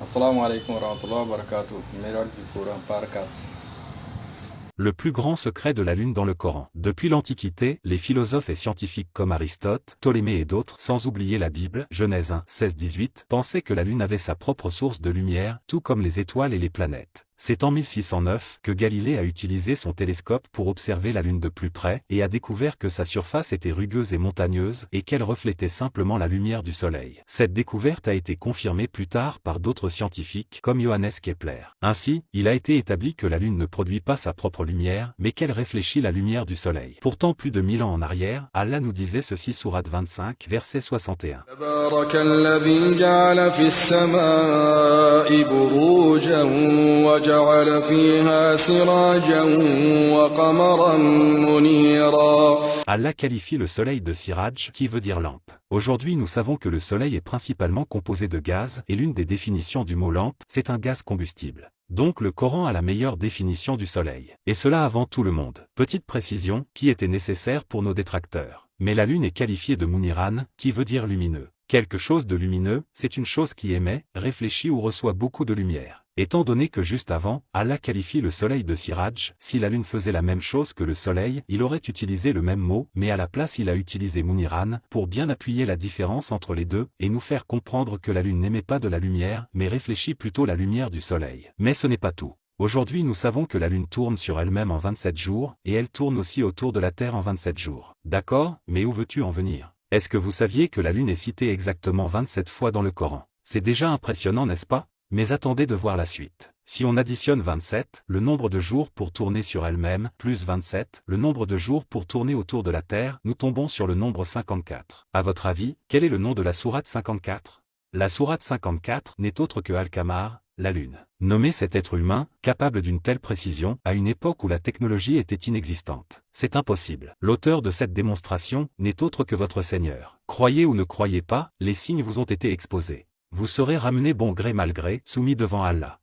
Assalamu alaikum wa rahmatullahi wa barakatuh. Mérite du Coran par 4. Le plus grand secret de la Lune dans le Coran. Depuis l'Antiquité, les philosophes et scientifiques comme Aristote, Ptolémée et d'autres, sans oublier la Bible, Genèse 1, 16-18, pensaient que la Lune avait sa propre source de lumière, tout comme les étoiles et les planètes. C'est en 1609 que Galilée a utilisé son télescope pour observer la Lune de plus près et a découvert que sa surface était rugueuse et montagneuse et qu'elle reflétait simplement la lumière du Soleil. Cette découverte a été confirmée plus tard par d'autres scientifiques comme Johannes Kepler. Ainsi, il a été établi que la Lune ne produit pas sa propre lumière, mais qu'elle réfléchit la lumière du Soleil. Pourtant, plus de 1000 ans en arrière, Allah nous disait ceci sourate 25, verset 61. تبارك الذي جعل في السماء بروجا وجعل فيها سراجا وقمرا منيرا. Allah qualifie le soleil de siraj, qui veut dire lampe. Aujourd'hui nous savons que le soleil est principalement composé de gaz, et l'une des définitions du mot lampe, c'est un gaz combustible. Donc le Coran a la meilleure définition du soleil. Et cela avant tout le monde. Petite précision, qui était nécessaire pour nos détracteurs. Mais la lune est qualifiée de muniran, qui veut dire lumineux. Quelque chose de lumineux, c'est une chose qui émet, réfléchit ou reçoit beaucoup de lumière. Étant donné que juste avant, Allah qualifie le soleil de siraj, si la lune faisait la même chose que le soleil, il aurait utilisé le même mot, mais à la place il a utilisé muniran, pour bien appuyer la différence entre les deux, et nous faire comprendre que la lune n'émet pas de la lumière, mais réfléchit plutôt la lumière du soleil. Mais ce n'est pas tout. Aujourd'hui nous savons que la lune tourne sur elle-même en 27 jours, et elle tourne aussi autour de la Terre en 27 jours. D'accord, mais où veux-tu en venir? Est-ce que vous saviez que la lune est citée exactement 27 fois dans le Coran? C'est déjà impressionnant, n'est-ce pas? Mais attendez de voir la suite. Si on additionne 27, le nombre de jours pour tourner sur elle-même, plus 27, le nombre de jours pour tourner autour de la Terre, nous tombons sur le nombre 54. À votre avis, quel est le nom de la sourate 54? La sourate 54 n'est autre que Al-Qamar, la Lune. Nommer cet être humain, capable d'une telle précision, à une époque où la technologie était inexistante. C'est impossible. L'auteur de cette démonstration n'est autre que votre Seigneur. Croyez ou ne croyez pas, les signes vous ont été exposés. Vous serez ramené bon gré mal gré, soumis devant Allah.